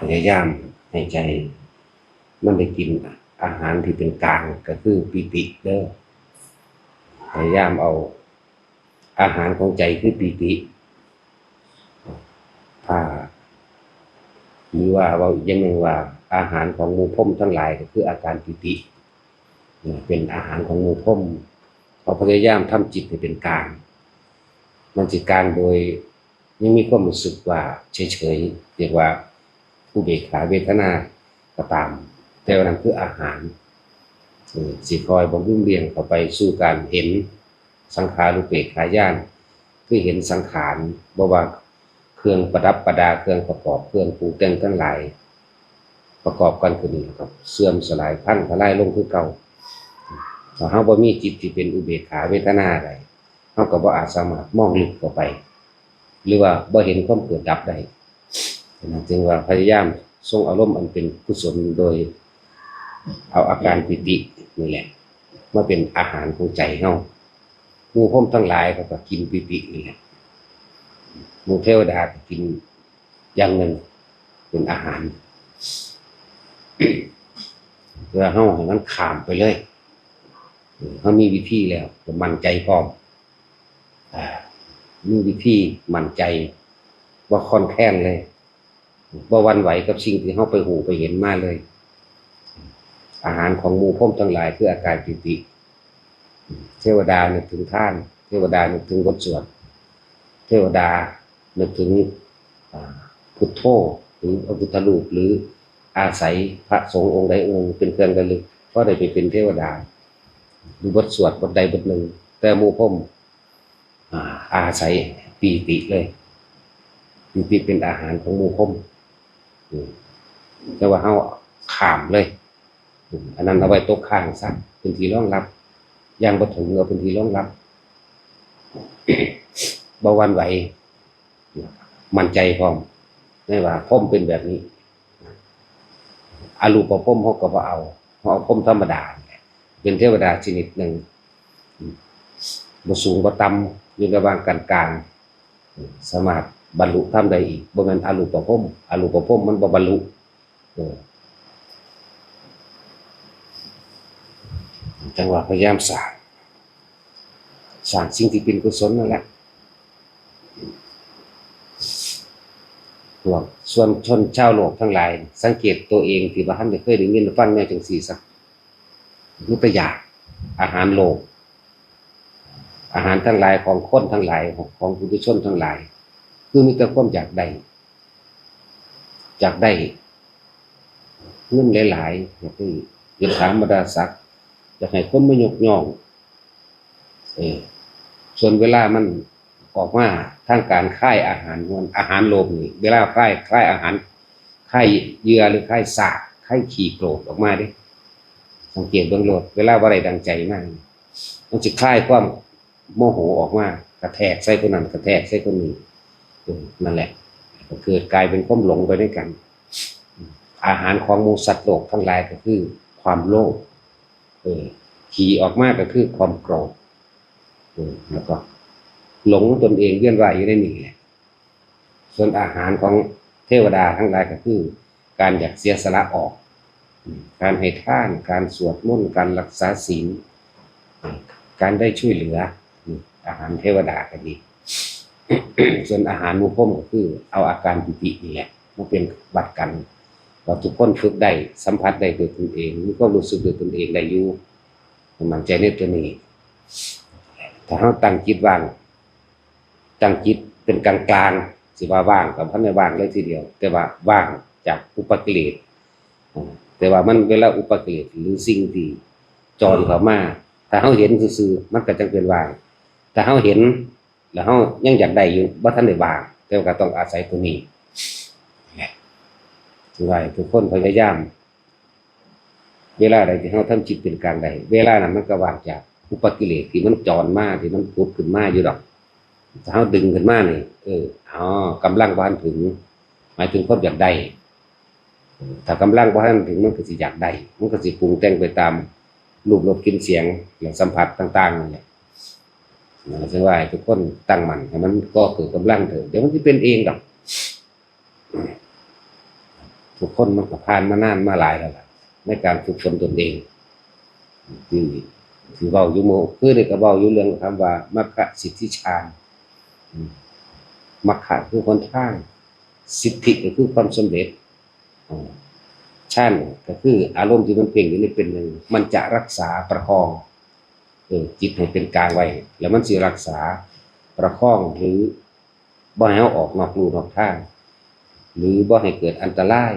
พยายามให้ใจมันได้กินอาหารที่เป็นกลางก็คือปิติเด้อพยายามเอาอาหารของใจคือปิติถ้าหรือว่าอย่างหนึ่งว่าอาหารของหมู่พรหมทั้งหลายก็คืออาการปิติเป็นอาหารของหมู่พรหมเราพยายามทำจิตให้เป็นกลางมันจิตกลางโดยยังมีความรู้สึกว่าเฉยๆเรียกว่าอุเบกขาเวทนาก็ตามแต่ว่านั้นคืออาหารสิคอยบำรุงเลี้ยงเข้าไปสู่การเห็นสังขารุเปกขายานคือเห็นสังขารบ่ว่าเครื่องประดับประดาเครื่องประกอบเครื่องปรุงแต่งทั้งหลายประกอบกันขึ้นครับเสื่อมสลายพังทลายลงคือเก่าถ้าเฮาบ่มีจิตที่เป็นอุเบกขาเวทนาใดเฮาก็บ่อาจสามารถมองลึกเข้าไปหรือว่าบ่เห็นความเกิดดับได้จึงว่าพยายามทรงอารมณ์อันเป็นกุศลโดยเอาอาการปิตินี่แหละมาเป็นอาหารของใจเฮาหมู่พรหมทั้งหลายเขาก็กินปิตินี่แหละหมู่เทวดาก็กินอย่างหนึ่งเป็นอาหารเพื่อเฮาให้มันข้ามไปเลยเฮามีวิธีแล้วก็มั่นใจพร้อมมีวิธีมั่นใจว่าค่อนแค้นเลยบ่หวั่นไหวกับสิ่งที่เฮาไปหูไปเห็นมาเลยอาหารของหมู่พรหมทั้งหลายคืออาการปิติเทวดานึกถึงท่านเทวดานึกถึงบทสวดเทวดานึกถึงพุทโธหรือพระพุทธรูปหรืออาศัยพระสงฆ์องค์ใดองค์เป็นเครื่องระลึกก็ได้ไปเป็นเทวดาหรือบทสวดบทใดบทหนึ่งแต่หมู่พรหมอาศัยปีติเลยปีติเป็นอาหารของหมู่พรหมแต่ว่าเฮาข้ามเลยอันนั้นเอาไว้ตกข้างซะเป็นที่รองรับยังบ่ถึงเอาเป็นที่รองรับบ่หวั่นไหวมั่นใจพร้อมไม่ว่าพรหมเป็นแบบนี้อรูปพรหมเฮาก็บ่เอาเฮาเอาพรหมธรรมดาเป็นเทวดาชนิดหนึ่งบ่สูงบ่ต่ำอยู่ระหว่างกลางๆสามารถบรรลุธรรมได้อีกบ่แม่นอรูปพรหมอรูปพรหมมันบ่บรรลุจังหวะพยายามสร้างสิ่งที่เป็นกุศลนั่นแหละพวกส่วนชนชาวโลกทั้งหลายสังเกตตัวเองที่ว่าท่านเคยได้ยินฟังแนวจังซี่ซะมีแต่อยากอาหารโลกอาหารทั้งหลายของคนทั้งหลายของปุถุชนทั้งหลายคือมีแต่ความอยากได้เงินหลายๆอยากได้ยศถาบรรดาศักดิ์อยากให้คนมายกย่องส่วนเวลามันออกมาทางการค่ายอาหารอาหารโลภนี่เวลาค่ายอาหารค่ายเหยื่อหรือค่ายสากค่ายขี้โกรธออกมาดิสังเกตเบื้องโลดเวลาว่าอะไรดังใจมากมันจะคลายความโมโหออกมากระแทกใส่คนนั้นกระแทกใส่คนนี้นั่นแหละก็เกิดกลายเป็นความหลงไปด้วยกันอาหารของหมู่สัตว์โลกทั้งหลายก็คือความโลภขี่ออกมาก็คือความโกรธแล้วก็หลงตนเองเวียนว่ายอยู่ในนี่แหละส่วนอาหารของเทวดาทั้งหลายก็คือการอยากเสียสละออกการให้ทานการสวดมนต์การรักษาศีลการได้ช่วยเหลืออาหารเทวดาก็ดี ส่วนอาหารหมู่พรหมก็คือเอาอาการปิตินี่แหละมาเป็นบัตรกันเราทุกคนฝึกได้สัมผัสได้ด้วยตนเองมีความรู้สึกด้วยตนเองได้อยู่มั่นใจในตัวนี้ถ้าเราตั้งจิตว่างตั้งจิตเป็นกลางๆสิว่าว่างกับพันในว่างเลยทีเดียวแต่ว่าว่างจากอุปกิเลสแต่ว่ามันเวลาอุปกิเลสหรือสิ่งที่จรเข้ามาถ้าเราเห็นซื่อๆมันก็จังเป็นว่างถ้าเราเห็นแล้วเรายังอยากได้อยู่บ่ทันได้ว่างแต่ก็ต้องอาศัยตัวนี้ถือว่าทุกคนพยายามเวลาใดที่เราทำจิตเป็นกลางใดเวลานั้นมันก็ว่างจากอุปกิเลสที่มันจรมาที่มันพุดขึ้นมาอยู่ดอกถ้าเราดึงขึ้นมานี่กำลังบ่ทันถึงหมายถึงความอยากได้ถ้ากำลังบ่ทันถึงมันก็สิอยากได้มันก็สิปรุงแต่งไปตามรูปรสกลิ่นเสียงและสัมผัสต่างๆนั่นแหละฉะนั้นว่าทุกคนตั้งมั่นให้มันก็เกิดกำลังเถอะเดี๋ยวมันจะเป็นเองดอกท ทุกคนมันก็ผ่านมานานมาหลายแล้วล่ะในการฝึกฝนตนเองที่ที่เว้าอยู่โมคือได้ก็เว้าอยู่เรื่องคำว่ามัคคะสิทธิฌานมัคคะคือหนทางสิทธิก็คือความสำเร็จฌานก็คืออารมณ์ที่มันเพ่งอยู่นี่เป็นหนึ่งมันจะรักษาประคองจิตให้เป็นกลางไว้แล้วมันสิรักษาประคองหรือบ่ให้เอาออกนอกลู่นอกทางหรือบ่ให้เกิดอันตราย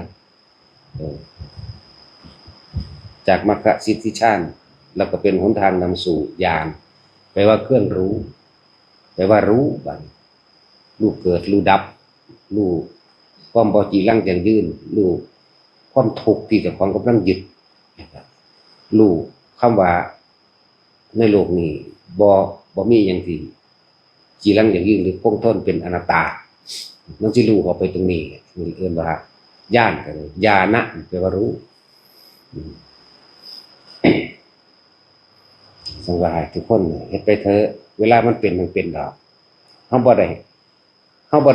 จากมรรคสิทธิฌานแล้วก็เป็นหนทางนำสู่ญาณแปลว่าเครื่องรู้แปลว่ารู้บัดรู้เกิดรู้ดับรู้ความบ่จีรังยั่งยืนรู้ความทุกข์ที่เจ้าของกำลังยึดรู้คำว่าในโลกนี้บ่มีหยังที่จีรังยั่งยืนหรือคงทนเป็นอนัตตามันสิรู้เข้าไปตรงนี้นี่เอิ้นว่าญาณก็เลยญาณะแปลว่ารู้สังวาทุกคนเฮ็ดไปเถอะเวลามันเป็นมันเป็นดอกเฮาบ่ไ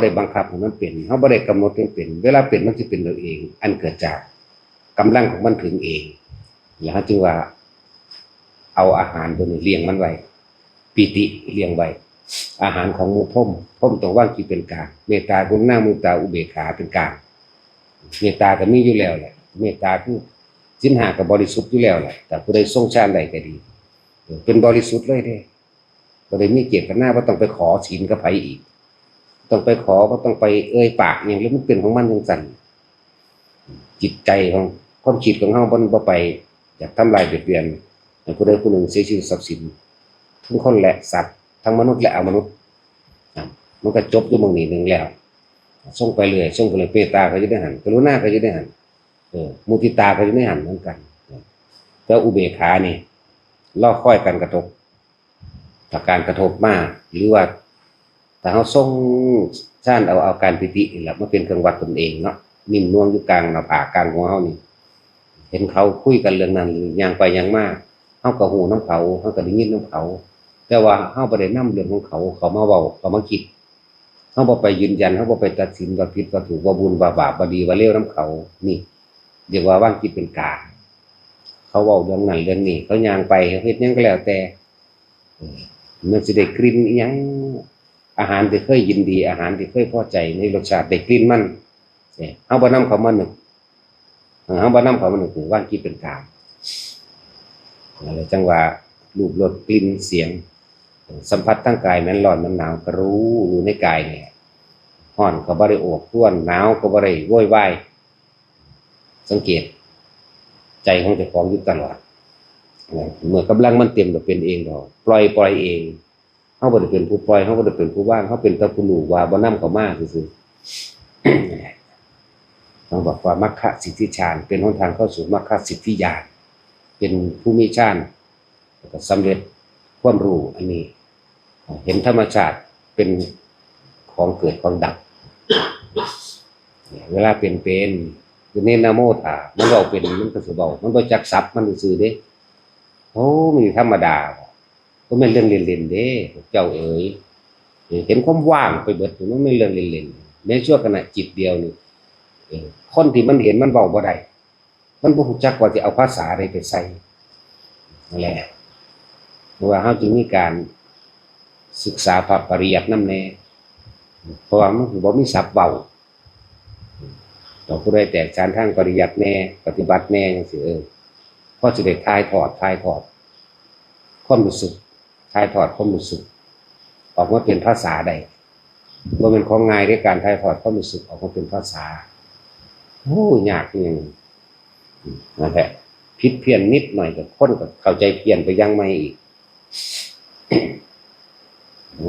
ด้บังคับให้มันเป็นเฮาบ่ได้กำหนดให้เป็นเวลาเป็นมันสิเป็นเองอันเกิดจากกำลังของมันถึงเองแล้วจึงว่าเอาอาหารตัวนี้เลี้ยงมันไว้ปิติเลี้ยงไว้อาหารของหมู่พรหมต้องวางจิตเป็นกลางเมตตากรุณามุตาอุเบกขาเป็นกลางเมตตาก็มีอยู่แล้วแหละเมตตาคือศีล5ก็บริสุทธิ์อยู่แล้วแหละแต่ผู้ใดทรงฌานได้ก็ดีเป็นบริสุทธิ์เลยเด้บ่ได้มีเจตนาว่าต้องไปขอศีลกับไผอีกต้องไปขอว่าต้องไปเอ่ยปากหยังแล้วมันเป็นของมันจังซั่นจิตใจของความคิดของเฮาบ่ไปอยากทำลายเบียดเบียนให้ผู้ใดผู้หนึ่งเสียชีวิตทรัพย์สินทั้งคนและสัตว์ทั้งมนุษย์และอมนุษย์มันก็จบอยู่หม้องนี้นึงแล้วส่งไปเรื่อยเมตตาก็จะได้หันกรุณาก็จะได้หันมุทิตาก็จะได้หันเหมือนกันแต่อุเบกขานี่รอคอยการกระทบถ้าการกระทบมากหรือว่าถ้าเฮาส่งซ่านเอาการปิตินี่แหละมาเป็นเครื่องวัดตนเองเนาะนิ่มนวลอยู่กลางหน้าผากกลางหัวเฮานี่เห็นเขาคุยกันเรื่องนั้นย่างไปย่างมาเฮาก็ฮู้นำเขาเฮาก็ได้ยินนำเขาแต่ว่าเฮาบ่ได้นำเรื่องของเขามาเว้าเขามาคิดเฮาบ่ไปยืนยันเฮาบ่ไปตัดสินว่าผิดว่าถูกว่าบุญว่าบาปว่าดีว่าเลวนํเขานี่เรียกว่าวางจิตเป็นกลางเขาเว้าเรื่องนั้นเรื่องนี้เขาย่างไปเฮ็ดหยังก็แล้วแต่มันสิได้กลิ่นอีหยังอาหารที่เคยยินดีอาหารที่เคยพอใจในรสชาติได้กลิ่นมันเฮาบ่นำเขามานึกเฮาบ่นำเขามานึกวางจิตเป็นกลางอะไรจังว่ารูปรสกลิ่นเสียงสัมผัสทางกายแม้นร้อนมันหนาวก็รู้ในกายเนี่ยร้อนก็บ่ได้โอบครวนหนาวก็บ่ได้โวยวายสังเกตใจของเจ้าของอยู่ตลอดเมื่อกำลังมันเต็มก็เป็นเองดอกปล่อยเองเฮาบ่ได้เป็นผู้ปล่อยเฮาบ่ได้เป็นผู้ว่างเฮาเป็นแต่ผู้รู้ว่าบ่นำเข้ามาซื่อๆต้องบอกว่ามรรคสิทธิฌานเป็นหนทางเข้าสู่มรรคสิทธิญาณเป็นผู้มีฌานแล้วก็สำเร็จความรู้อันนี้เห็นธรรมชาติเป็นของเกิดของดับเวลาเป็นคือเน้นนะโมถามันเว้าเป็นมันก็สิเว้ามันบ่จักศัพท์มันซื่อๆเด้โอ้มันธรรมดาก็แม่นเรื่องเล่นๆเด้เจ้าเอ๋ยเห็นความว่างไปเบิดมันไม่เรื่องเล่นๆแม้ชั่วขณะจิตเดียวนี่คนที่มันเห็นมันเว้าบ่ได้มันบ่รู้จักว่าสิเอาภาษาใดไปใส่นั่นแหละเพราะว่าเฮาจึงมีการศึกษาพระปริยัตินำแน่เพราะว่ามันบ่มีศัพท์เว้าต่อผู้ใดแตกฉานทางปริยัติแน่ปฏิบัติแน่จังซี่พอสิได้ถ่ายทอดความรู้สึกถ่ายทอดความรู้สึกออกมาเป็นภาษาใดบ่แม่นของง่ายในการถ่ายทอดความรู้สึกออกมาเป็นภาษาโอ้ยากจริงนั่นแหละผิดเพี้ยนนิดหน่อยก็คนก็เข้าใจเพี้ยนไปยังไม่อีก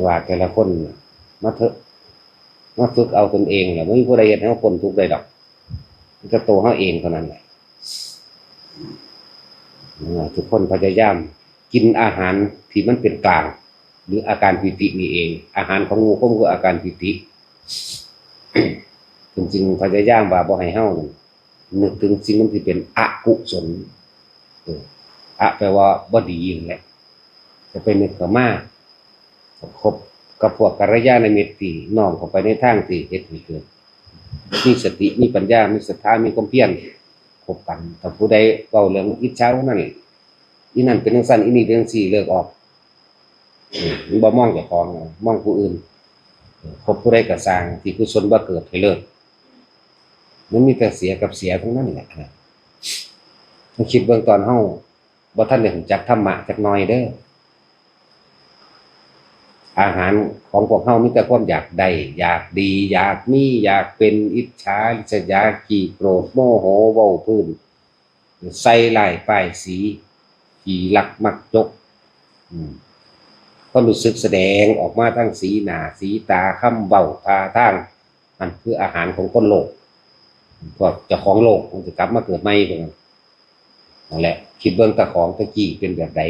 ว่าแต่ละคนมาเถอะมาฝึกเอาตนเองแหละไม่มีผู้ใดเฮ็ดให้เฮาพ้นทุกข์ได้ดอกมันก็ตัวเฮาเองเท่านั้นแหละทุกคนพยายามกินอาหารที่มันเป็นกลางหรืออาการปิตินี่เองอาหารของงูก็คืออาการปิติจริงๆพยายามว่าบ่ให้เฮานึกถึงสิ่งที่เป็นอกุศลอะแปลว่าบ่ดีนั่นแหละจะไปนึกเข้ามาคบกับพวกกัลยาณมิตรที่น้อมเข้าไปในทางที่เฮ็ดให้เกิด มีสติมีปัญญามีศรัทธามีความเพียรคบกันถ้าผู้ใดเว้าเรื่องอิจฉานั่นอีนั่นเป็นจังซั่นอีนี่เป็นจังซี่เลิกออกมันบ่มองเจ้าของมองผู้อื่นคบผู้ใดก็สร้างที่กุศลบ่เกิดให้เลิกมันมีแต่เสียกับเสียทั้งนั้นแหละต้องคิดเบื้องตอนเฮาบ่ทันได้รู้จักธรรมะจักหน่อยเด้ออาหารของพวกเฮามีแต่ความอยากได้อยากดีอยากมีอยากเป็นอิจฉาริษยาขี้โกรธโมโหเว้าพื้นใส่ร้ายป้ายสีขี้ลักมักจกความรู้สึกแสดงออกมาทั้งสีหน้าสีตาคำเว้าท่าทางมันคืออาหารของคนโลกพวกเจ้าของโลกมันจะกลับมาเกิดใหม่เพิ่นนั่นแหละคิดเบิ่งตะของตะกี้เป็นแบบใด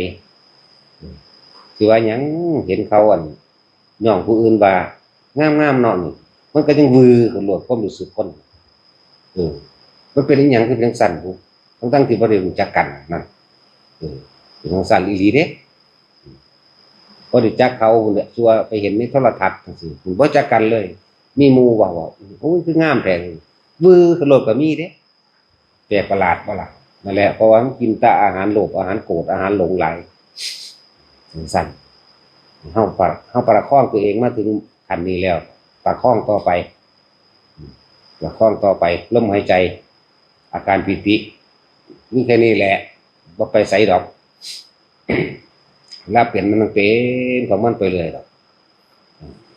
คือว่าหยังเห็นเขาย่องผู้อื่นว่างามๆเนาะนี่มันก็ยังวือขึ้นโลดความรู้สึกคนมันเป็นอีหยังคือจังซั่นพุทั้งที่บ่ได้รู้จักกันนั่นเป็นจังซั่นอีหลีเด้บ่รู้จักเขาพุ่นแหละชั่วไปเห็นในโทรทัศน์จังซี่บ่รู้จักกันเลยมีหมู่ว่าโอ้ยคืองามแท้วือขึ้นโลดก็มีเด้แปลกประหลาดบ่ล่ะนั่นแหละเพราะว่ามันกินแต่อาหารโลภอาหารโกรธอาหารหลงไหลจังซั่นเฮาประคองตัวเองมาถึงขั้นนี้แล้วประคองต่อไปลมหายใจอาการปิตินี่แค่นี้แหละบ่ไปไสดอกรับเป็นมันเป็นของมันไปเลยดอก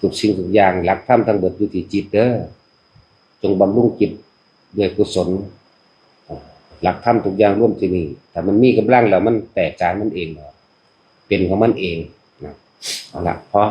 ทุกสิ่งทุกอย่างหลักธรรมทั้งเบิดอยู่ที่จิตเด้อจงบำรุงจิตด้วยกุศลหลักธรรมทุกอย่างร่วมที่นี่ถ้ามันมีกำลังแล้วมันแตกฉานมันเองเป็นของมันเองนะเอาละพอ